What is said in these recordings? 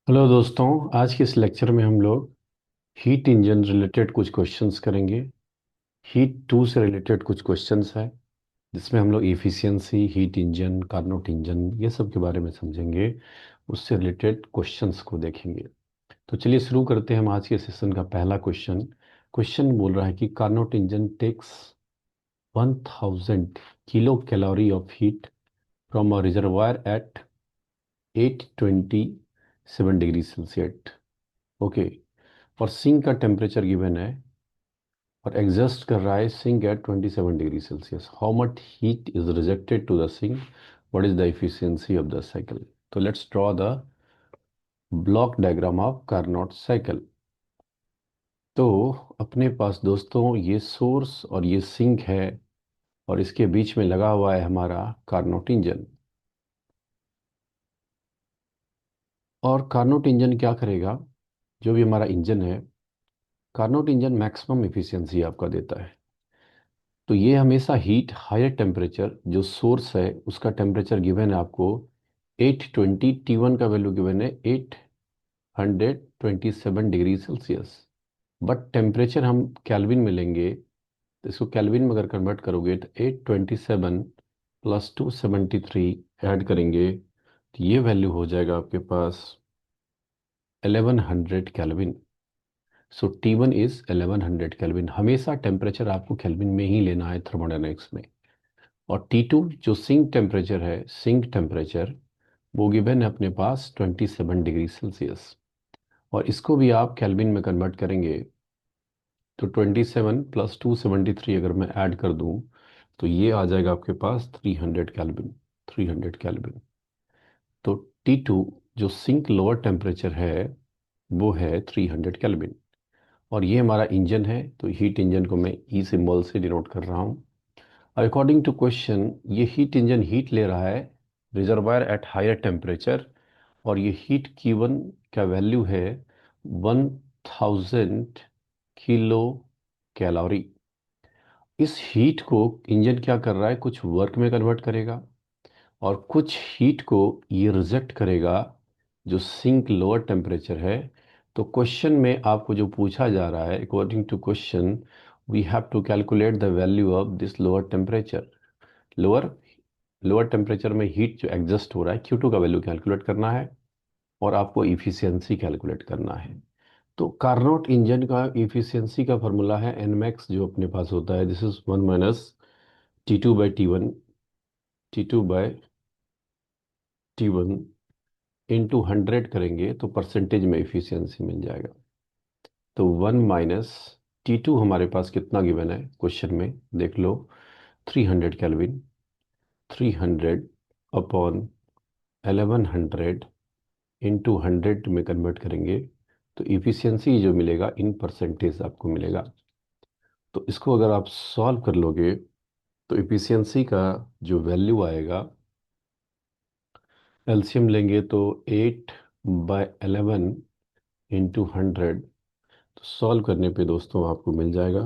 Hello दोस्तों। आज के इस लेक्चर में हम लोग हीट इंजन रिलेटेड कुछ क्वेश्चंस करेंगे। हीट टू से रिलेटेड कुछ क्वेश्चंस है जिसमें हम लोग efficiency, heat engine, Carnot engine ये सब के बारे में समझेंगे। उससे रिलेटेड क्वेश्चंस को देखेंगे। तो चलिए शुरू करते हैं हम आज के सेशन का पहला क्वेश्चन। क्वेश्चन बोल रहा है कि Carnot engine takes 1000 kilo calorie of heat from a reservoir at 827 degree Celsius. Okay. और सिंक का टेम्परेचर गिवन है और एग्जस्ट कर रहा है sink at 27 degree Celsius. How much heat is rejected to the sink, what is the efficiency of the cycle. तो let's draw the block diagram of Carnot cycle. तो अपने पास दोस्तों ये सोर्स और ये सिंक है और इसके बीच में लगा हुआ है हमारा कार्नोट इंजन। और कार्नोट इंजन क्या करेगा, जो भी हमारा इंजन है, कार्नोट इंजन मैक्सिमम एफिशिएंसी आपका देता है। तो ये हमेशा हीट हायर टेम्परेचर, जो सोर्स है उसका टेम्परेचर गिवन है आपको 820, T1 का वैल्यू गिवन है 827 डिग्री सेल्सियस। बट टेम्परेचर हम केल्विन में लेंगे, तो इसको केल्विन में अगर कन्वर्ट करोगे तो 827 प्लस 273 ऐड करेंगे तो ये वैल्यू हो जाएगा आपके पास 1100 kelvin. So T1 is 1100 kelvin. हमेशा टेम्परेचर आपको केल्विन में ही लेना है थर्मोडायनेमिक्स में। और T2 जो सिंक टेम्परेचर है, सिंक टेम्परेचर वो गिवन है अपने पास 27 डिग्री सेल्सियस। और इसको भी आप केल्विन में कन्वर्ट करेंगे तो 27 प्लस 273 अगर मैं ऐड कर दूं तो ये आ जाएगा आपके पास 300 केल्विन। 300 केल्विन। तो T2 जो सिंक लोअर टेम्परेचर है वो है 300 केल्विन। और ये हमारा इंजन है, तो हीट इंजन को मैं ई सिंबल से डिनोट कर रहा हूँ। अकॉर्डिंग टू क्वेश्चन ये हीट इंजन हीट ले रहा है रिजर्वायर एट हायर टेम्परेचर। और ये हीट Q1 का वैल्यू है 1000 किलो कैलोरी। इस हीट को इंजन क्या कर रहा है, कुछ वर्क में कन्वर्ट करेगा और कुछ हीट को ये रिजेक्ट करेगा जो सिंक लोअर टेम्परेचर है। तो क्वेश्चन में आपको जो पूछा जा रहा है, according to question we have to calculate the value of this lower temperature. Lower lower temperature में हीट जो एग्जस्ट हो रहा है Q2 का वैल्यू कैलकुलेट करना है और आपको इफिशियंसी कैलकुलेट करना है। तो कार्नोट इंजन का इफिशियंसी का फॉर्मूला है nmax, जो अपने पास होता है this is 1 minus T2/T1, T2/T1 into 100 करेंगे तो परसेंटेज में इफिशियंसी मिल जाएगा। तो 1 माइनस T2 हमारे पास कितना गिवन है क्वेश्चन में देख लो, 300 केल्विन। 300 अपॉन 1100 इंटू 100 में कन्वर्ट करेंगे तो इफिशियंसी जो मिलेगा इन परसेंटेज आपको मिलेगा। तो इसको अगर आप सॉल्व कर लोगे तो इफिशियंसी का जो वैल्यू आएगा, एलसीएम लेंगे तो 8/11 इंटू 100। तो सॉल्व करने पे दोस्तों आपको मिल जाएगा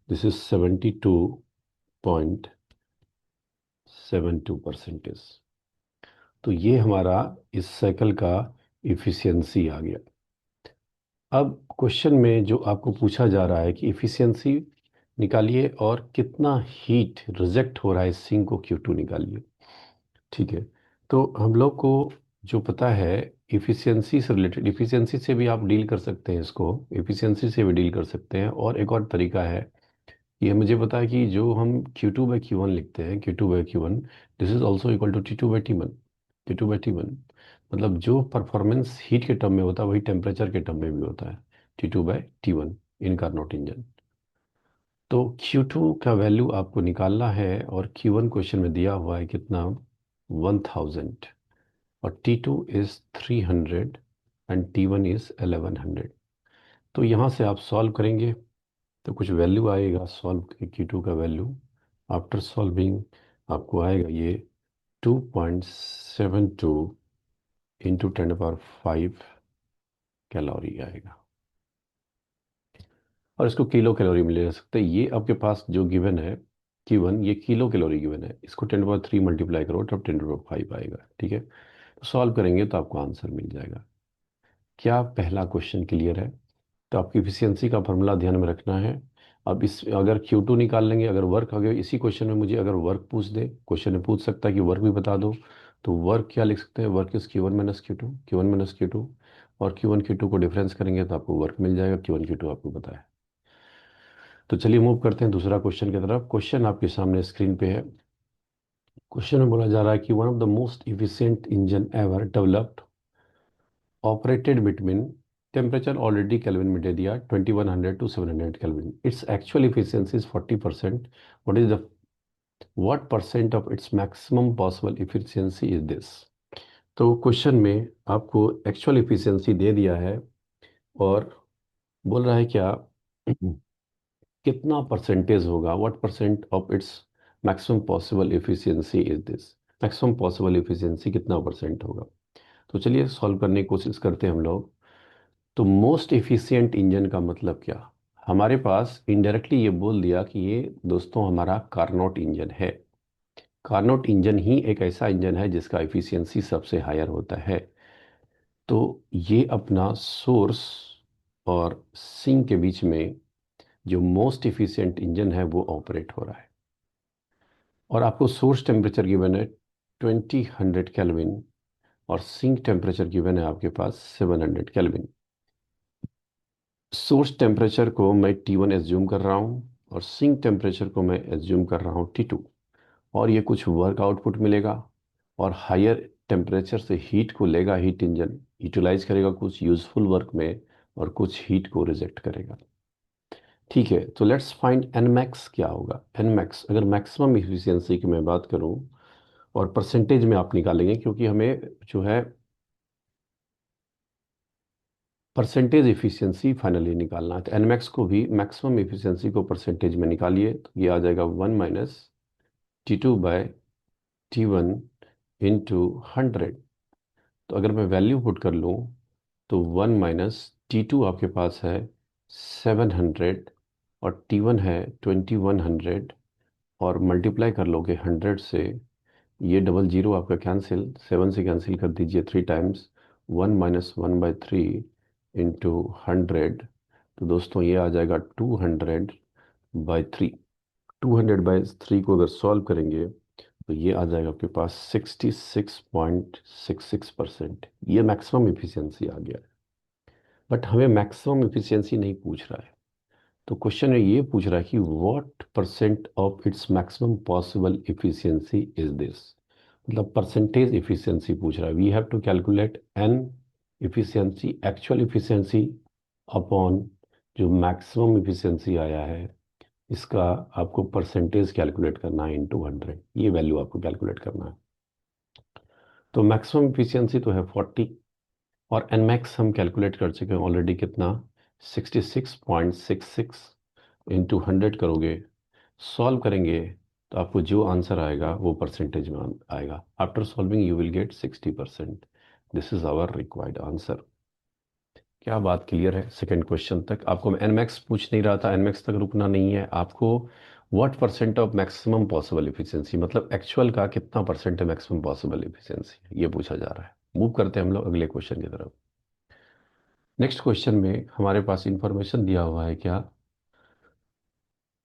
दिस इज 72.72%। तो ये हमारा इस साइकिल का इफिशियंसी आ गया। अब क्वेश्चन में जो आपको पूछा जा रहा है कि इफिशियंसी निकालिए और कितना हीट रिजेक्ट हो रहा है सिंक को Q2 निकालिए। ठीक है। तो हम लोग को जो पता है इफिशियंसी से रिलेटेड, इफिशियंसी से भी आप डील कर सकते हैं, इसको इफिशियंसी से भी डील कर सकते हैं। और एक और तरीका है, ये मुझे पता है कि जो हम Q2/Q1 लिखते हैं, Q2/Q1 this is also equal to T2/T1। T2/T1 मतलब जो परफॉर्मेंस हीट के टर्म में होता है वही टेम्परेचर के टर्म में भी होता है, T2/T1 इन कार्नोट इंजन। तो Q2 का वैल्यू आपको निकालना है और Q1 क्वेश्चन में दिया हुआ है कितना, 1000। और T2 is 300 and T1 is 1100। तो यहाँ से आप सॉल्व करेंगे तो कुछ वैल्यू आएगा सॉल्व Q2 का वैल्यू। आफ्टर सॉल्विंग आपको आएगा ये 2.72 इंटू 10⁵ कैलोरी आएगा। और इसको किलो कैलोरी में ले सकते हैं। ये आपके पास जो गिवन है Q1 ये किलो कैलोरी गिवन है, इसको 10⁵ मल्टीप्लाई करो तब 10⁵ आएगा। ठीक है। तो सॉल्व करेंगे तो आपको आंसर मिल जाएगा। क्या पहला क्वेश्चन क्लियर है? तो आपकी इफिशियंसी का फॉर्मूला ध्यान में रखना है। अब इस अगर Q2 निकाल लेंगे, अगर वर्क आ गया इसी क्वेश्चन में, मुझे अगर वर्क पूछ दे, क्वेश्चन में पूछ सकता है कि वर्क भी बता दो, तो वर्क क्या लिख सकते हैं? वर्क इज Q1 - Q2 और Q1 Q2 को डिफरेंस करेंगे तो आपको वर्क मिल जाएगा। Q1 Q2 आपको पता है। तो चलिए मूव करते हैं दूसरा क्वेश्चन की तरफ। क्वेश्चन आपके सामने स्क्रीन पे है। क्वेश्चन में बोला जा रहा है कि one of the most efficient engine ever developed operated between, temperature already kelvin में दे दिया 2100 to 700 kelvin, its actual efficiency is 40%, what is the what percent of its maximum possible efficiency is this? तो question में आपको actual efficiency दे दिया है और बोल रहा है क्या कितना परसेंटेज होगा, what percent of its maximum possible efficiency is this? Maximum possible efficiency कितना परसेंट होगा? तो चलिए सॉल्व करने की कोशिश करते हैं हम लोग। तो मोस्ट इफिशियंट इंजन का मतलब क्या? हमारे पास इनडायरेक्टली ये बोल दिया कि ये दोस्तों हमारा कार्नोट इंजन है। कार्नोट इंजन ही एक ऐसा इंजन है जिसका इफिशियंसी सबसे हायर होता है। तो ये अपना सोर्स और सिंक के बीच में जो मोस्ट इफिशियंट इंजन है वो ऑपरेट हो रहा है। और आपको सोर्स टेम्परेचर गिवन है 2000 केल्विन और सिंक टेम्परेचर गिवन है आपके पास 700 केल्विन। सोर्स टेम्परेचर को मैं T1 एज्यूम कर रहा हूँ और सिंक टेम्परेचर को मैं एज्यूम कर रहा हूँ T2। और ये कुछ वर्क आउटपुट मिलेगा और हायर टेम्परेचर से हीट को लेगा, हीट इंजन यूटिलाइज करेगा कुछ यूजफुल वर्क में और कुछ हीट को रिजेक्ट करेगा। ठीक है, तो लेट्स फाइंड एन मैक्स क्या होगा। एन मैक्स अगर मैक्सिमम इफिशियंसी की मैं बात करूं और परसेंटेज में आप निकालेंगे, क्योंकि हमें जो है परसेंटेज इफिशियंसी फाइनली निकालना है। तो एन मैक्स को भी मैक्सिमम इफिशियंसी को परसेंटेज में निकालिए तो ये आ जाएगा 1 - T2/T1 × 100। तो अगर मैं वैल्यू पुट कर लूँ तो 1 - T2 आपके पास है 700 और T1 है 2100 और मल्टीप्लाई कर लोगे 100 से, ये डबल जीरो आपका कैंसिल, 7 से कैंसिल कर दीजिए 3 टाइम्स, 1 - 1/3 × 100। तो दोस्तों ये आ जाएगा 200/3। 200/3 को अगर सॉल्व करेंगे तो ये आ जाएगा आपके पास 66.66%। ये मैक्सिमम इफिशियंसी आ गया है। बट हमें मैक्सिमम इफिशियंसी नहीं पूछ रहा है। तो क्वेश्चन में ये पूछ रहा है कि what percent of its maximum possible efficiency is this? मतलब परसेंटेज इफिशियंसी पूछ रहा है। We have to calculate an efficiency, actual efficiency upon जो मैक्सिमम इफिशियंसी आया है, इसका आपको परसेंटेज कैलकुलेट करना है इनटू 100। ये वैल्यू आपको कैलकुलेट करना है। तो मैक्सिमम इफिशियंसी तो है 40 और एन मैक्स हम कैलकुलेट कर चुके हैं ऑलरेडी। कितना? 66.66 इंटू 100 करोगे, सॉल्व करेंगे तो आपको जो आंसर आएगा वो परसेंटेज में आएगा। After solving you will get 60%। This is our required answer. क्या बात क्लियर है? सेकंड क्वेश्चन तक आपको एनमैक्स पूछ नहीं रहा था, एनमैक्स तक रुकना नहीं है आपको। What percent of maximum possible efficiency, मतलब एक्चुअल का कितना परसेंट है मैक्सिमम पॉसिबल इफिशियंसी, ये पूछा जा रहा है। मूव करते हैं हम लोग अगले क्वेश्चन की तरफ। नेक्स्ट क्वेश्चन में हमारे पास इंफॉर्मेशन दिया हुआ है क्या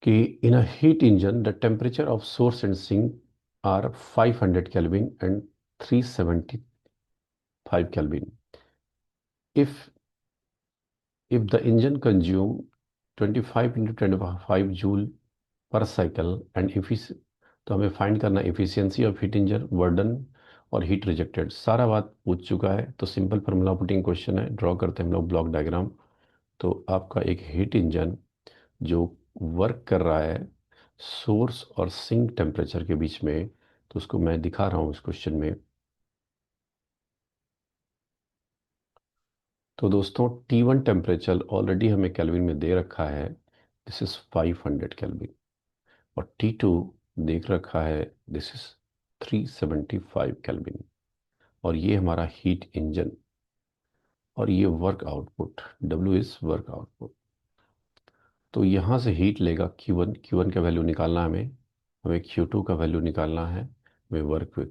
कि in a heat engine the temperature of source and sink are 500 kelvin and 375 kelvin. If the engine consume 25 into 25 joule per cycle and तो हमें फाइंड करना efficiency of heat engine, work done और हीट रिजेक्टेड। सारा बात पूछ चुका है। तो सिंपल फार्मूला पुटिंग क्वेश्चन है, ड्रॉ करते हैं हम लोग ब्लॉक डायग्राम। तो आपका एक हीट इंजन जो वर्क कर रहा है सोर्स और सिंक टेम्परेचर के बीच में, तो उसको मैं दिखा रहा हूँ इस क्वेश्चन में। तो दोस्तों T1 टेम्परेचर ऑलरेडी हमें केल्विन में दे रखा है, दिस इज 500 केल्विन। और T2 देख रखा है, दिस इज 375 केल्विन। और ये हमारा हीट इंजन और ये work output W is work output. तो यहाँ से हीट लेगा Q1 का वैल्यू निकालना है हमें, Q2 का वैल्यू निकालना है हमें।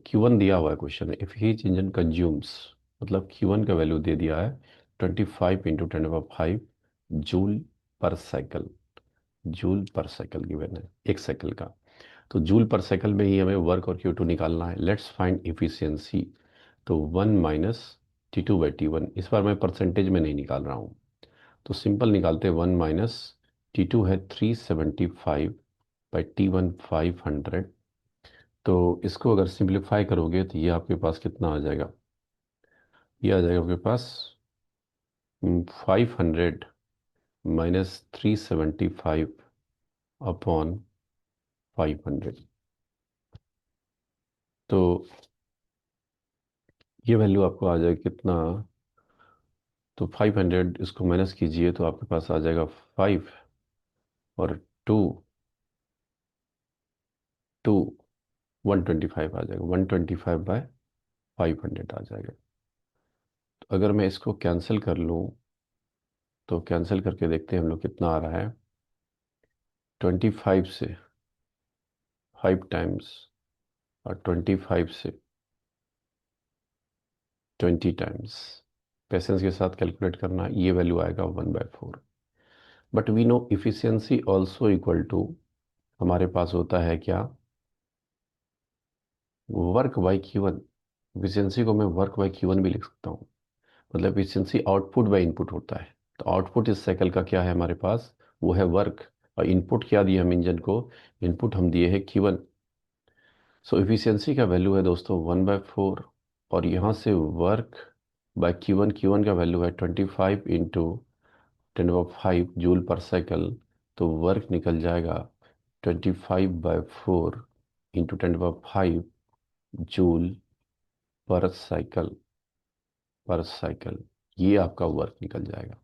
Q1 दिया हुआ है क्वेश्चन में। इफ हीट इंजन कंज्यूम्स, मतलब Q1 का वैल्यू दे दिया है 25 into 10 power 5 joule per cycle. Joule per cycle given है, एक साइकिल का। तो जूल पर साइकिल में ही हमें वर्क और Q2 निकालना है। Let's find efficiency. तो 1 - T2/T1, इस बार मैं परसेंटेज में नहीं निकाल रहा हूँ, तो सिंपल निकालते हैं। 1 - T2 है 375/T1 500। तो इसको अगर सिंप्लीफाई करोगे तो ये आपके पास कितना आ जाएगा? ये आ जाएगा आपके पास 500 - 375/500। तो ये वैल्यू आपको आ जाएगा कितना? तो 500, इसको माइनस कीजिए तो आपके पास आ जाएगा 5 और 2, 2 125 आ जाएगा। 125/500 आ जाएगा। तो अगर मैं इसको कैंसिल कर लूँ तो कैंसिल करके देखते हैं हम लोग कितना आ रहा है। 25 से 5 टाइम्स और 25 से 20 टाइम्स। पेशेंस के साथ कैलकुलेट करना, ये वैल्यू आएगा 1/4। But we know efficiency also equal to, हमारे पास होता है क्या? वर्क/Q1। इफिशियंसी को मैं वर्क/Q1 भी लिख सकता हूँ। मतलब एफिशिएंसी आउटपुट बाय इनपुट होता है। तो आउटपुट इस साइकिल का क्या है हमारे पास? वो है वर्क। और इनपुट क्या दिए हम इंजन को? इनपुट हम दिए है Q1। सो एफिशिएंसी का वैल्यू है दोस्तों 1/4। और यहाँ से वर्क/Q1, Q1 का वैल्यू है 25 into 10 power 5 joule per cycle. तो वर्क निकल जाएगा 25/4 into 10 power 5 joule per cycle. पर साइकिल, ये आपका वर्क निकल जाएगा।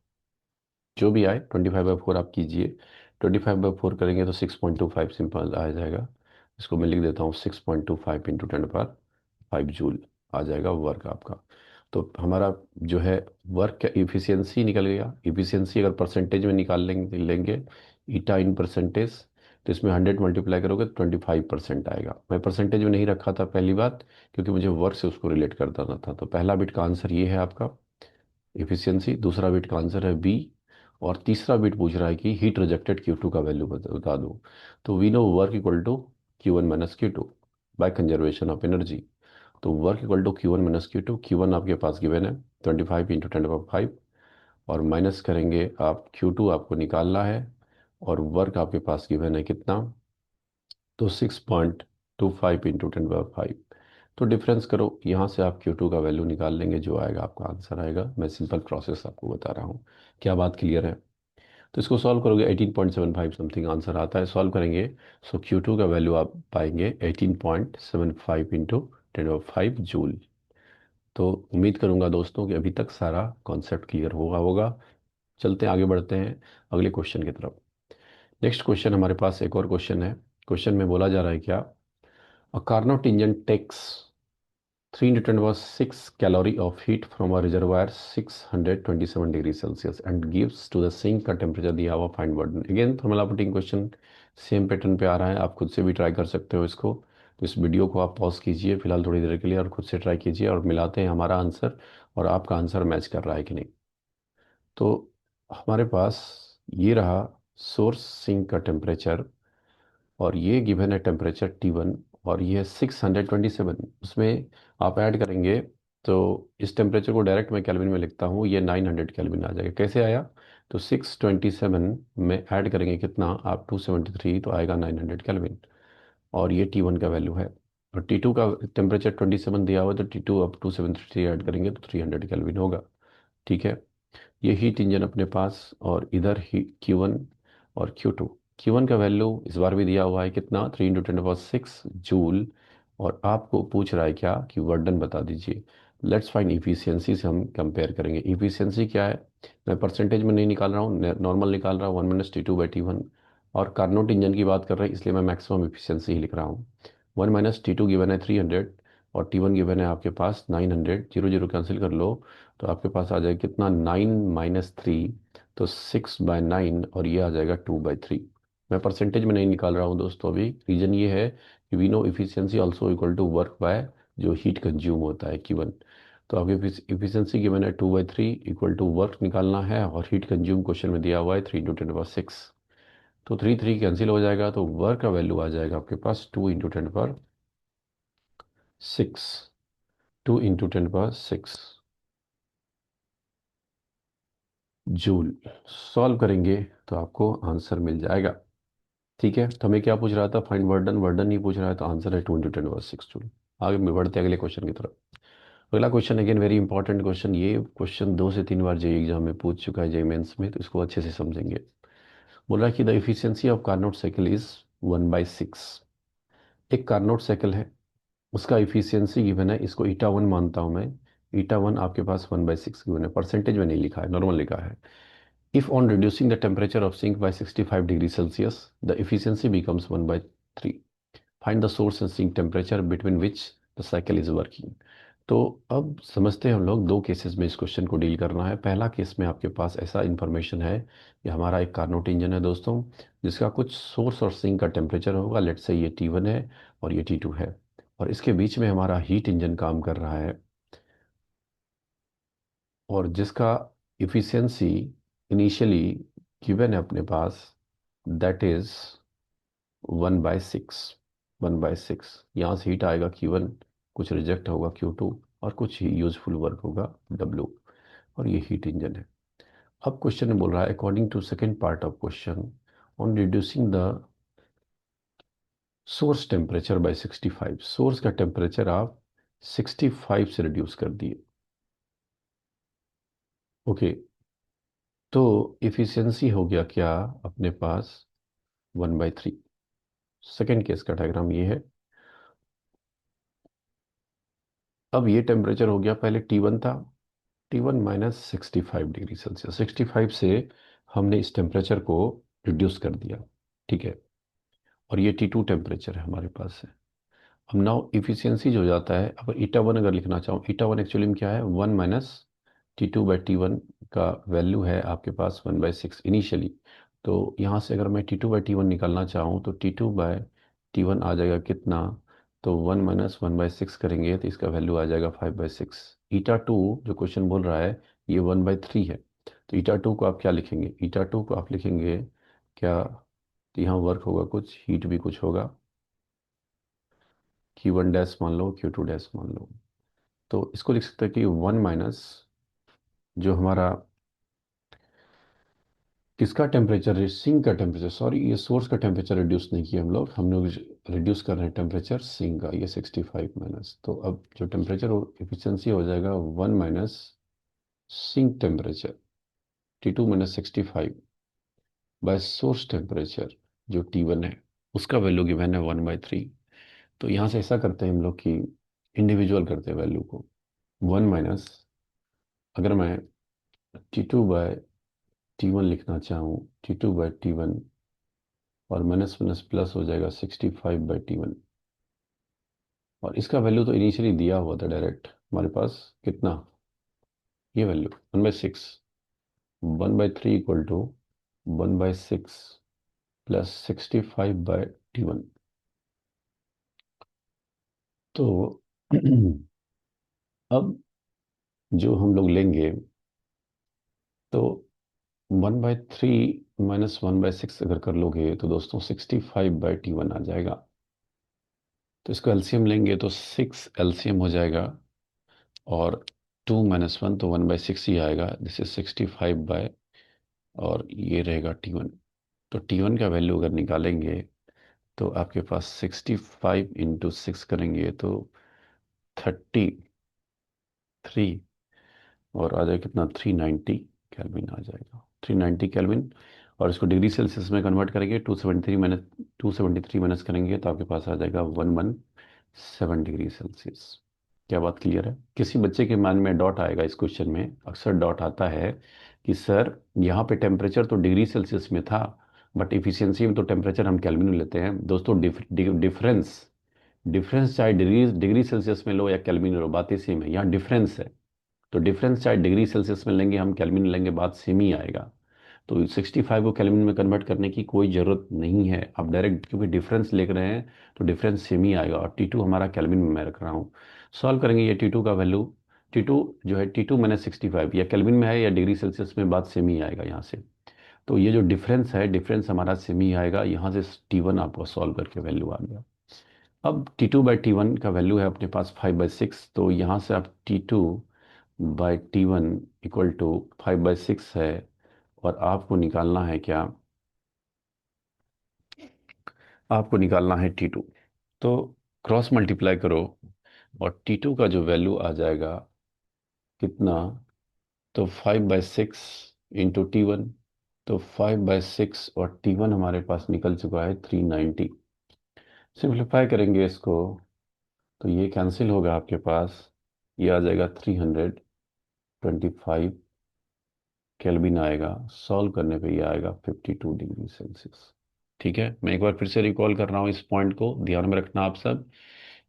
जो भी आए 25/4 आप कीजिए। 25/4 करेंगे तो 6.25 सिंपल आ जाएगा। इसको मैं लिख देता हूँ 6.25 इंटू 10 पावर 5 जूल आ जाएगा वर्क आपका। तो हमारा जो है वर्क का इफिशियंसी निकल गया। इफिशियंसी अगर परसेंटेज में निकाल लेंगे ईटा इन परसेंटेज, तो इसमें 100 मल्टीप्लाई करोगे तो 25% आएगा। मैं परसेंटेज में नहीं रखा था पहली बात, क्योंकि मुझे वर्क से उसको रिलेट करता था। तो पहला बिट का आंसर ये है आपका इफिशियंसी, दूसरा बिट का आंसर है बी, और तीसरा बिट पूछ रहा है कि हीट रिजेक्टेड Q2 का वैल्यू बता दो। तो we know work equal to Q1 - Q2 by conservation of energy. तो work equal to Q1 - Q2। Q1 आपके पास गिवन है 25 इंटू 10 पावर 5, और माइनस करेंगे आप Q2 आपको निकालना है, और वर्क आपके पास गिवन है कितना? तो 6.25 इंटू 10 पावर 5। तो डिफरेंस करो, यहाँ से आप Q2 का वैल्यू निकाल लेंगे, जो आएगा आपका आंसर आएगा। मैं सिंपल प्रोसेस आपको बता रहा हूँ। क्या बात क्लियर है? तो इसको सॉल्व करोगे 18.75 समथिंग आंसर आता है। सॉल्व करेंगे सो Q2 का वैल्यू आप पाएंगे 18.75 इंटू 10 पावर 5 जूल। तो उम्मीद करूंगा दोस्तों कि अभी तक सारा कॉन्सेप्ट क्लियर होगा। चलते हैं, आगे बढ़ते हैं अगले क्वेश्चन की तरफ। नेक्स्ट क्वेश्चन हमारे पास एक और क्वेश्चन है। क्वेश्चन में बोला जा रहा है क्या? A Carnot engine takes 306 calorie of heat from a reservoir 627 degrees Celsius and gives to the sink का temperature दिया हुआ, फाइंड वर्डन। Again thermal question same pattern पे आ रहा है। आप खुद से भी ट्राई कर सकते हो इसको। तो इस वीडियो को आप पॉज कीजिए फिलहाल थोड़ी देर के लिए, और खुद से ट्राई कीजिए, और मिलाते हैं हमारा आंसर और आपका आंसर मैच कर रहा है कि नहीं। तो हमारे पास ये रहा सोर्स सिंक का टेम्परेचर, और ये गिवन है टेम्परेचर T1, और ये है 627। उसमें आप ऐड करेंगे तो इस टेम्परेचर को डायरेक्ट मैं केल्विन में लिखता हूँ, ये 900 केल्विन आ जाएगा। कैसे आया? तो 627 में ऐड करेंगे कितना आप? 273, तो आएगा 900 केल्विन। और ये T1 का वैल्यू है। और T2 का टेम्परेचर 27 दिया हुआ है, तो T2 अब 273 ऐड करेंगे तो 300 केल्विन होगा। ठीक है, ये हीट इंजन अपने पास, और इधर ही Q1 और Q2। Q1 का वैल्यू इस बार भी दिया हुआ है कितना? 3 इंटू 10 पावर 6 जूल। और आपको पूछ रहा है क्या कि वर्डन बता दीजिए। लेट्स फाइंड इफिशियंसी से हम कंपेयर करेंगे। इफिशियंसी क्या है? मैं परसेंटेज में नहीं निकाल रहा हूँ, नॉर्मल निकाल रहा हूँ। 1 - T2/T1, और कार्नोट इंजन की बात कर रहे हैं, इसलिए मैं मैक्सिमम इफिशियंसी ही लिख रहा हूँ। 1 - T2 गिवन है 300, और T1 गिवन है आपके पास 900। जीरो जीरो कैंसिल कर लो तो आपके पास आ जाएगा कितना? 9 - 3, तो 6/9, और ये आ जाएगा 2/3। मैं परसेंटेज में नहीं निकाल रहा हूँ दोस्तों अभी। रीजन ये है कि we know efficiency also equal to work by जो हीट कंज्यूम होता है Q1। तो आपकी इफिशियंसी गिवन है 2/3 इक्वल टू वर्क निकालना है, और हीट कंज्यूम क्वेश्चन में दिया हुआ है 3 × 10⁻⁶। तो 3 कैंसिल हो जाएगा, तो वर्क का वैल्यू आ जाएगा आपके पास 2 × 10⁻⁶। 2 × 10⁻⁶ जूल। सॉल्व करेंगे तो आपको आंसर मिल जाएगा। ठीक है, तो हमें क्या पूछ रहा था? फाइंड वर्डन। वर्डन नहीं पूछ रहा है, तो आंसर है 2 × 10⁻⁶ जूल। आगे में बढ़ते हैं अगले क्वेश्चन की तरफ। अगला question again very important question. ये क्वेश्चन 2 से 3 बार जेईई एग्जाम में पूछ चुका है, जेईई मेंस में, तो इसको अच्छे से समझेंगे। बोल रहा है कि the efficiency of Carnot cycle is 1/6। एक कार्नोट साइकिल है, उसका इफिशियंसी गिवन है, इसको ईटा 1 मानता हूं मैं। ईटा 1 आपके पास 1/6 गिवन है, परसेंटेज में नहीं लिखा है, नॉर्मल लिखा है। If on reducing the temperature of sink by 65 degree Celsius the efficiency becomes 1/3। Find the source and sink temperature between which the cycle is working. तो अब समझते हैं हम लोग, दो केसेस में इस क्वेश्चन को डील करना है। पहला केस में आपके पास ऐसा इंफॉर्मेशन है कि हमारा एक कार्नोट इंजन है दोस्तों, जिसका कुछ सोर्स और सिंक का टेम्परेचर होगा। लेट्स से ये T1 है और ये T2 है, और इसके बीच में हमारा हीट इंजन काम कर रहा है, और जिसका इफिशियंसी इनिशियली गिवन है अपने पास, दैट इज 1/6। 1/6, यहाँ से हीट आएगा Q1, कुछ रिजेक्ट होगा Q2, और कुछ यूजफुल वर्क होगा W, और ये हीट इंजन है। अब क्वेश्चन में बोल रहा है according to second part of question, on reducing the source temperature by 65। Source का टेम्परेचर आप 65 से रिड्यूस कर दिए। ओके, तो इफिशियंसी हो गया क्या अपने पास? 1/3। सेकेंड केस का डायग्राम ये है। अब ये टेम्परेचर हो गया, पहले T1 था, T1 -65 डिग्री सेल्सियस। 65 से हमने इस टेम्परेचर को रिड्यूस कर दिया, ठीक है। और ये T2 टेम्परेचर है हमारे पास है। अब नाउ इफिशियंसी जो हो जाता है, अब ईटा 1 अगर लिखना चाहूँ, ईटा 1 एक्चुअली में क्या है? 1 - T2/T1 का वैल्यू है आपके पास 1/6 इनिशियली। तो यहाँ से अगर मैं T2/T1 निकालना चाहूँ, तो T2/T1 आ जाएगा कितना? तो 1 - 1/6 करेंगे तो इसका वैल्यू आ जाएगा 5/6। ईटा 2 जो क्वेश्चन बोल रहा है, ये 1/3 है। तो ईटा 2 को आप क्या लिखेंगे? ईटा 2 को आप लिखेंगे क्या? तो यहाँ वर्क होगा कुछ, हीट भी कुछ होगा, Q1 डैश मान लो, Q2 डैश मान लो। तो इसको लिख सकते हैं कि 1 माइनस जो हमारा किसका टेम्परेचर, सिंक का टेम्परेचर, सॉरी ये सोर्स का टेम्परेचर रिड्यूस नहीं किया हम लोग रिड्यूस कर रहे हैं टेम्परेचर सिंक का, ये 65 माइनस। तो अब जो टेम्परेचर इफिशियंसी हो जाएगा 1 minus sink temperature T2 - 65 by source temperature जो T1 है, उसका वैल्यू गिवन है 1/3। तो यहाँ से ऐसा करते हैं हम लोग कि इंडिविजुअल करते हैं वैल्यू को। 1 माइनस, अगर मैं T2/T1 लिखना चाहूँ, T2/T1, और माइनस माइनस प्लस हो जाएगा 65/T1। और इसका वैल्यू तो इनिशियली दिया हुआ था डायरेक्ट हमारे पास, कितना? ये value 1/6। 1/3 equal to 1/6 plus 65/T1। तो अब जो हम लोग लेंगे, तो 1/3 माइनस 1/6 अगर कर लोगे तो दोस्तों 65/T1 आ जाएगा। तो इसको एलसीएम लेंगे तो 6 एलसीएम हो जाएगा, और 2 - 1 तो 1/6 ही आएगा, दिस इज 65 और ये रहेगा T1। तो T1 का वैल्यू अगर निकालेंगे, तो आपके पास 65 × 6 करेंगे तो 33, और आ जाएगा कितना? 390 केल्विन आ जाएगा, 390 केल्विन। और इसको डिग्री सेल्सियस में कन्वर्ट करेंगे, 273 माइनस करेंगे तो आपके पास आ जाएगा 117 डिग्री सेल्सियस। क्या बात क्लियर है? किसी बच्चे के मन में डॉट आएगा, इस क्वेश्चन में अक्सर डॉट आता है कि सर यहाँ पे टेम्परेचर तो डिग्री सेल्सियस में था, बट इफिशियंसी में तो टेम्परेचर हम केल्विन में लेते हैं। दोस्तों डिफरेंस डिफरेंस चाहे डिग्री डिग्री सेल्सियस में लो या केल्विन में लो, बातें सेम है, यहाँ डिफरेंस है। तो डिफरेंस चाहे डिग्री सेल्सियस में लेंगे हम, केल्विन में लेंगे, बात सेम ही आएगा। तो 65 को केल्विन में कन्वर्ट करने की कोई ज़रूरत नहीं है, आप डायरेक्ट क्योंकि डिफरेंस लिख रहे हैं तो डिफरेंस सेम ही आएगा। और T2 हमारा केल्विन में मैं रख रहा हूँ। सॉल्व करेंगे, ये T2 का वैल्यू T2 जो है, T2 - 65 या केल्विन में है या डिग्री सेल्सियस में, बात सेम ही आएगा यहाँ से। तो ये जो डिफरेंस है, डिफरेंस हमारा सेम ही आएगा। यहाँ से T1 आपको सॉल्व करके वैल्यू आ गया। अब T2/T1 का वैल्यू है अपने पास 5/6, तो यहाँ से आप T2/T1 इक्वल टू 5/6 है। और आपको निकालना है क्या? आपको निकालना है T2। तो क्रॉस मल्टीप्लाई करो और T2 का जो वैल्यू आ जाएगा कितना, तो 5/6 इंटू T1। तो 5/6 और T1 हमारे पास निकल चुका है 390। सिंप्लीफाई करेंगे इसको तो ये कैंसिल होगा आपके पास। ये आ जाएगा 325 केल्विन आएगा। सॉल्व करने पे ये आएगा 52 डिग्री सेल्सियस। ठीक है, मैं एक बार फिर से रिकॉल कर रहा हूँ, इस पॉइंट को ध्यान में रखना आप सब।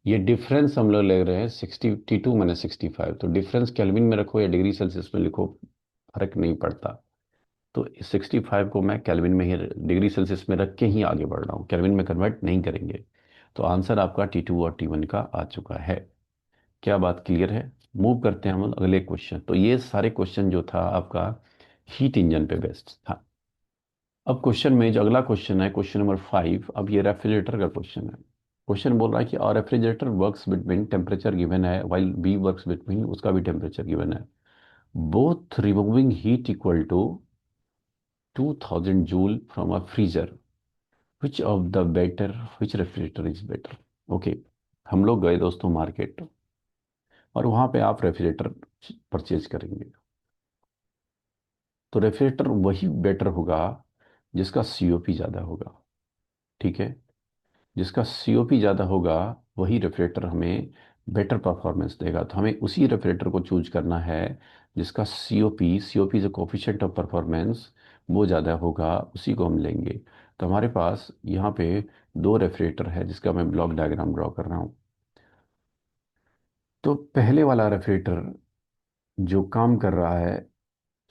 ये डिफरेंस हम लोग ले रहे हैं 62 - 65। तो डिफरेंस केल्विन में रखो या डिग्री सेल्सियस में लिखो, फर्क नहीं पड़ता। तो 65 को मैं केल्विन में ही, डिग्री सेल्सियस में रख के ही आगे बढ़ रहा हूँ, केल्विन में कन्वर्ट नहीं करेंगे। तो आंसर आपका T2 और T1 का आ चुका है। क्या बात क्लियर है? मूव करते हैं हम अगले क्वेश्चन। तो ये सारे क्वेश्चन जो था आपका हीट इंजन पे बेस्ड था। अब क्वेश्चन में जो अगला क्वेश्चन है, क्वेश्चन नंबर 5, अब ये रेफ्रिजरेटर का क्वेश्चन है। क्वेश्चन बोल रहा है कि और refrigerator works between, temperature given है, वाइल बी वर्क्स बिटवीन, उसका भी टेम्परेचर गिवन है, both removing heat equal to 2000 joule from a freezer, which of the better, which refrigerator is better. Okay, हम लोग गए दोस्तों मार्केट, और वहां पे आप रेफ्रिजरेटर परचेज करेंगे। तो रेफ्रिजरेटर वही बेटर होगा जिसका सीओपी ज़्यादा होगा। ठीक है, जिसका सीओपी ज़्यादा होगा वही रेफ्रिजरेटर हमें बेटर परफॉर्मेंस देगा। तो हमें उसी रेफ्रिजरेटर को चूज करना है जिसका सीओपी, सीओपी जो कोफिशिएंट ऑफ परफॉर्मेंस, वो ज़्यादा होगा, उसी को हम लेंगे। तो हमारे पास यहाँ पे दो रेफ्रिजरेटर है जिसका मैं ब्लॉक डायग्राम ड्रॉ कर रहा हूँ। तो पहले वाला रेफ्रिजरेटर जो काम कर रहा है,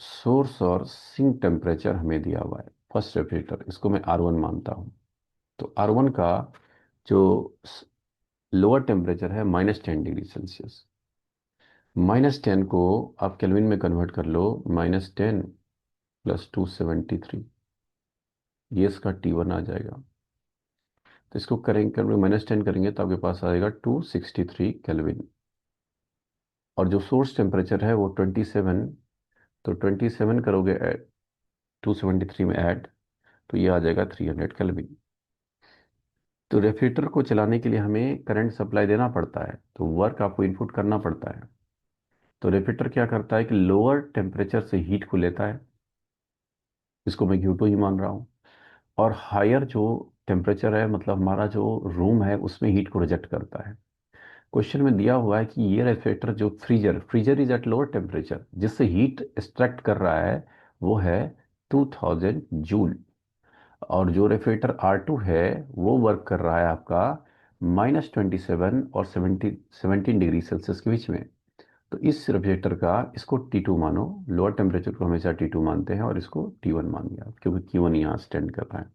सोर्स और सिंक टेम्परेचर हमें दिया हुआ है। फर्स्ट रेफ्रिजरेटर, इसको मैं R1 मानता हूँ। तो R1 का जो लोअर टेम्परेचर है -10 डिग्री सेल्सियस। -10 को आप केल्विन में कन्वर्ट कर लो, -10 + 273, ये इसका T1 आ जाएगा। तो इसको करेंगे, करेंगे -10 करेंगे तो आपके पास आएगा 263 केल्विन। और जो सोर्स टेम्परेचर है वो 27, तो 27 करोगे 273 में ऐड, तो ये आ जाएगा 300 केल्विन। तो रेफ्रिजरेटर को चलाने के लिए हमें करंट सप्लाई देना पड़ता है, तो वर्क आपको इनपुट करना पड़ता है। तो रेफ्रिजरेटर क्या करता है कि लोअर टेम्परेचर से हीट को लेता है, इसको मैं Q2 ही मान रहा हूँ। और हायर जो टेम्परेचर है, मतलब हमारा जो रूम है, उसमें हीट को रिजेक्ट करता है। क्वेश्चन में दिया हुआ है कि ये रेफ्रिजरेटर जो freezer, freezer is at lower temperature, जिससे हीट एक्सट्रैक्ट कर रहा है वो है 2000 जूल। और जो रेफ्रिजरेटर R2 है वो वर्क कर रहा है आपका -27 और 17 डिग्री सेल्सियस के बीच में। तो इस रेफ्रिजरेटर का, इसको T2 मानो, लोअर टेम्परेचर को हमेशा T2 मानते हैं, और इसको T1 मान लिया क्योंकि Q1 यहाँ स्टैंड कर रहा है।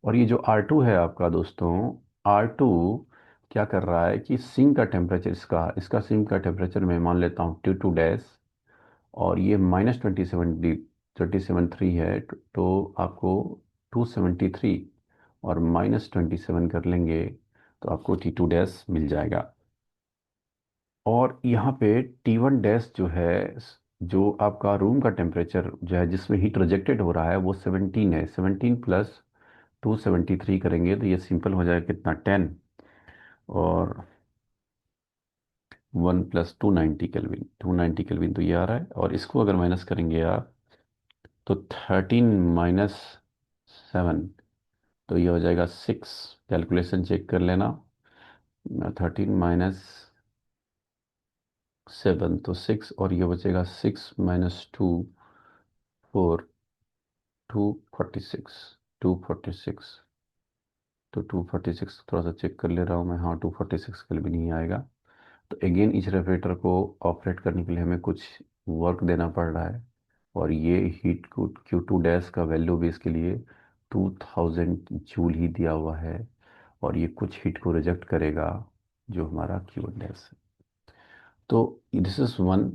और ये जो R2 है आपका दोस्तों, R2 क्या कर रहा है कि सिंक का टेम्परेचर, इसका इसका सिंक का टेम्परेचर मैं मान लेता हूँ T2 डैश, और ये -27 3 है। तो आपको 273 और -27 कर लेंगे तो आपको T2 डैश मिल जाएगा। और यहाँ पे T1 डैश जो है, जो आपका रूम का टेम्परेचर जो है जिसमें हीट रिजेक्टेड हो रहा है, वो 17 है। 17 + 273 करेंगे तो ये सिंपल हो जाएगा कितना, 10। और 1 + 290 केल्विन, 290 केल्विन तो ये आ रहा है। और इसको अगर माइनस करेंगे आप, तो 13 - 7, तो ये हो जाएगा 6। कैलकुलेशन चेक कर लेना। 13 - 7 तो 6, और ये बचेगा 6 - 2 4, 246, 246। तो 246 थोड़ा सा चेक कर ले रहा हूँ मैं, हाँ 246 केल्विन ही आएगा। तो अगेन इस रेफ्रिजरेटर को ऑपरेट करने के लिए हमें कुछ वर्क देना पड़ रहा है। और ये हीट को Q2 डैश का वैल्यू भी इसके लिए 2000 जूल ही दिया हुआ है। और ये कुछ हीट को रिजेक्ट करेगा जो हमारा Q1 डैश है। तो this is one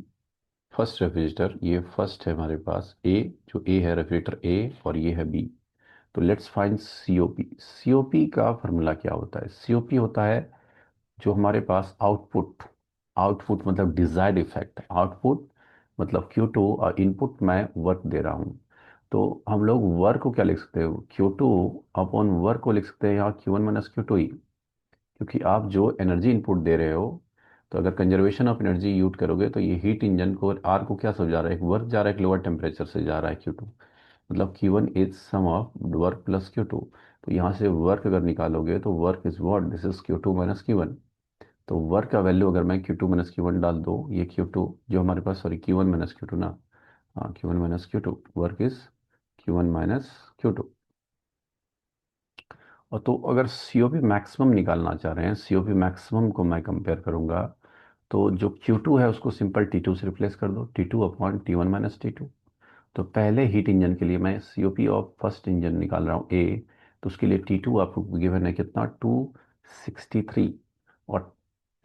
first refrigerator, ये फर्स्ट है हमारे पास ए, जो ए है रेफ्रिजरेटर ए, और ये है बी। तो लेट्स फाइंड सीओपी। सीओपी का फॉर्मूला क्या होता है? सीओपी होता है जो हमारे पास आउटपुट, आउटपुट मतलब डिजायर्ड इफेक्ट, आउटपुट मतलब Q2, और इनपुट मैं वर्क दे रहा हूँ। तो हम लोग वर्क को क्या लिख सकते हो? Q2 अपॉन वर्क को लिख सकते हैं यहाँ Q1 माइनस Q2 ही, क्योंकि आप जो एनर्जी इनपुट दे रहे हो, तो अगर कंजर्वेशन ऑफ एनर्जी यूज करोगे तो ये हीट इंजन को, आर को क्या सब जा रहा है? एक वर्क जा रहा है, एक लोअर टेम्परेचर से जा रहा है Q2, मतलब Q1 is sum of work plus Q2। तो यहाँ से वर्क अगर निकालोगे तो work is what? This is Q2 minus Q1। तो वर्क का वैल्यू अगर मैं Q2 माइनस Q1 डाल दो, ये Q2 जो हमारे पास, सॉरी Q1 माइनस Q2 ना, हाँ Q1 minus Q2, work is Q1 minus Q2। और तो अगर सीओपी मैक्सिमम निकालना चाह रहे हैं, सीओपी मैक्सिमम को मैं कंपेयर करूंगा, तो जो Q2 है उसको सिंपल T2 से रिप्लेस कर दो, T2 upon T1 minus T2। तो पहले हीट इंजन के लिए मैं सीओपी ऑफ फर्स्ट इंजन निकाल रहा हूँ ए, तो उसके लिए T2 आपको गिवन है कितना? 263, और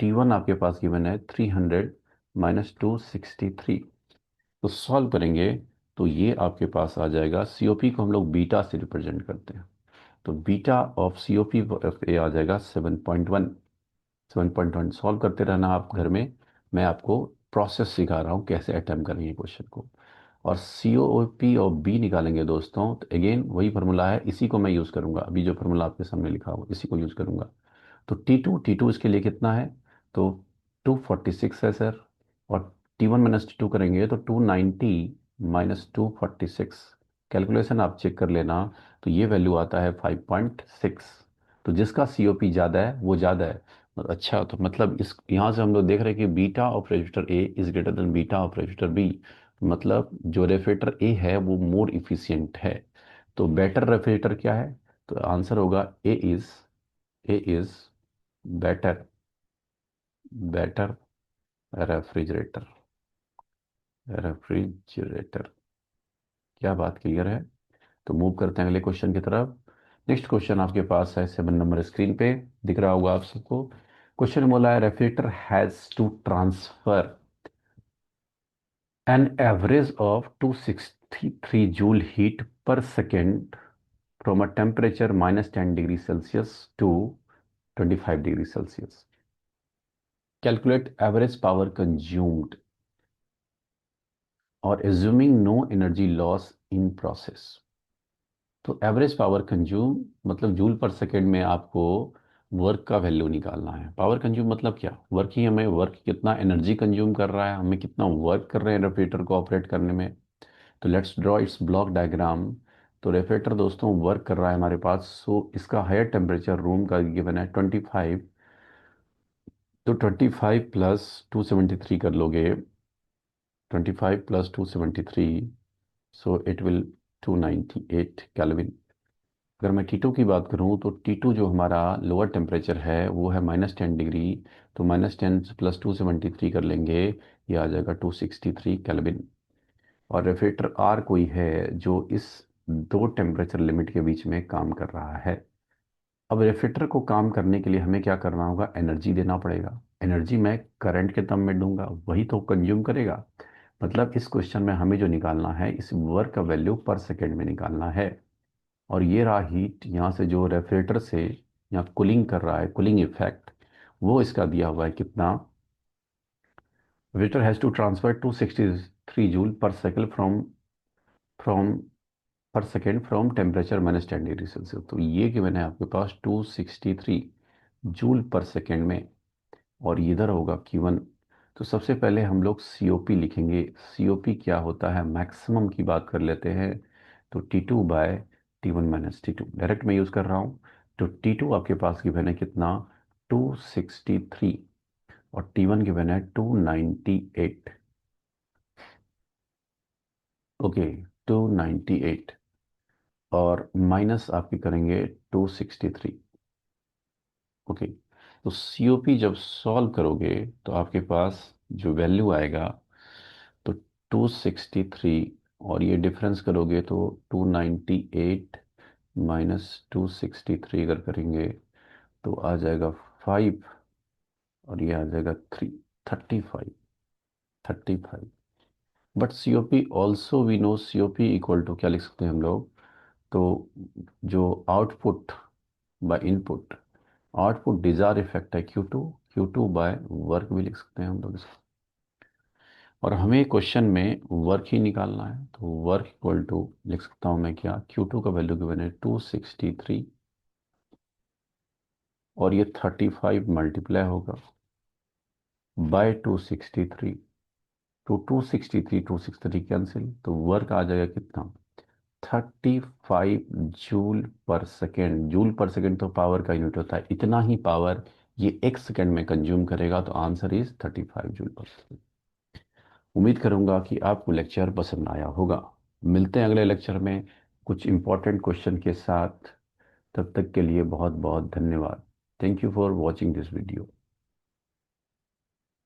T1 आपके पास गिवन है 300 माइनस 263। तो सॉल्व करेंगे तो ये आपके पास आ जाएगा, सीओपी को हम लोग बीटा से रिप्रेजेंट करते हैं, तो बीटा ऑफ सीओपी ए आ जाएगा 7.1। 7.1 सॉल्व करते रहना आप घर में, मैं आपको प्रोसेस सिखा रहा हूँ कैसे अटेम्प्ट करेंगे क्वेश्चन को। और सी ओ पी और बी निकालेंगे दोस्तों, तो अगेन वही फार्मूला है, इसी को मैं यूज़ करूंगा, अभी जो फार्मूला आपके सामने लिखा हुआ इसी को यूज़ करूंगा। तो T2 इसके लिए कितना है? तो 246 है सर, और T1 माइनस T2 करेंगे तो 290 माइनस 246, कैलकुलेशन आप चेक कर लेना, तो ये वैल्यू आता है 5.6। तो जिसका सीओपी ज़्यादा है वो ज़्यादा है। अच्छा, तो मतलब इस यहाँ से हम लोग देख रहे हैं कि beta of refrigerator A is greater than beta of refrigerator B, मतलब जो रेफ्रिजरेटर ए है वो मोर इफिशियंट है। तो बेटर रेफ्रिजरेटर क्या है? तो आंसर होगा A is better, better refrigerator, refrigerator. क्या बात क्लियर है? तो मूव करते हैं अगले क्वेश्चन की तरफ। नेक्स्ट क्वेश्चन आपके पास है 7 नंबर, स्क्रीन पे दिख रहा होगा आप सबको। क्वेश्चन में बोला है refrigerator has to transfer an average of 263 joule heat per second from a temperature -10 degree Celsius to 25 degree Celsius. Calculate average power consumed और assuming no energy loss in process. तो एवरेज पावर कंज्यूम मतलब joule per second में आपको work का value निकालना है। Power consume मतलब क्या? वर्क ही हमें, वर्क कितना एनर्जी कंज्यूम कर रहा है, हमें कितना वर्क कर रहे हैं रेफ्रिजरेटर को ऑपरेट करने में। तो let's draw it's block diagram. तो रेफ्रिजरेटर दोस्तों वर्क कर रहा है हमारे पास, सो इसका हायर टेम्परेचर रूम का गिवन है 25। तो 25 प्लस 273 कर लोगे, 25 plus 273, so it will 298 kelvin. अगर मैं T2 की बात करूं तो T2 जो हमारा लोअर टेम्परेचर है वो है -10 डिग्री, तो -10 प्लस 273 कर लेंगे, ये आ जाएगा 263 केल्विन। और रेफ्रिजरेटर R कोई है जो इस दो टेम्परेचर लिमिट के बीच में काम कर रहा है। अब रेफ्रिजरेटर को काम करने के लिए हमें क्या करना होगा? एनर्जी देना पड़ेगा। एनर्जी मैं करंट के टर्म में दूंगा, वही तो कंज्यूम करेगा। मतलब इस क्वेश्चन में हमें जो निकालना है, इस वर्क का वैल्यू पर सेकेंड में निकालना है। और ये रहा हीट, यहाँ से जो रेफ्रिजरेटर से यहाँ कूलिंग कर रहा है, कूलिंग इफेक्ट, वो इसका दिया हुआ है कितना? Refrigerator has to transfer 263 joule per cycle from from per second from temperature -10 degree Celsius. तो ये कि मैंने आपके पास 263 जूल पर सेकेंड में, और इधर होगा Q1। तो सबसे पहले हम लोग सीओपी लिखेंगे। सीओपी क्या होता है? मैक्सिमम की बात कर लेते हैं, तो T2 by T1 minus T2 direct मैं यूज़ कर रहा हूँ। तो T2 आपके पास गिवन है कितना? 263, और T1 गिवन है 298। ओके, 298, और माइनस आपकी करेंगे 263। ओके, तो सीओपी जब सॉल्व करोगे तो आपके पास जो वैल्यू आएगा, तो 263, और ये डिफरेंस करोगे तो 298 माइनस 263 अगर करेंगे तो आ जाएगा 5, और ये आ जाएगा 3। 35, 35। But COP also we know, COP equal to क्या लिख सकते हैं हम लोग? तो जो output by input, output desire effect है Q2, Q2 बाय वर्क भी लिख सकते हैं हम लोग इसको। और हमें क्वेश्चन में वर्क ही निकालना है, तो वर्क इक्वल टू लिख सकता हूं मैं क्या, Q2 का वैल्यू गिवन है 263, और ये 35 मल्टीप्लाई होगा बाय 263, टू 263 कैंसिल, तो वर्क आ जाएगा कितना, 35 joule per second. Joule per second तो पावर का यूनिट होता है, इतना ही पावर ये एक सेकेंड में कंज्यूम करेगा, तो answer is 35 joule per second. उम्मीद करूंगा कि आपको लेक्चर पसंद आया होगा। मिलते हैं अगले लेक्चर में कुछ इंपॉर्टेंट क्वेश्चन के साथ। तब तक के लिए बहुत बहुत धन्यवाद। Thank you for watching this video.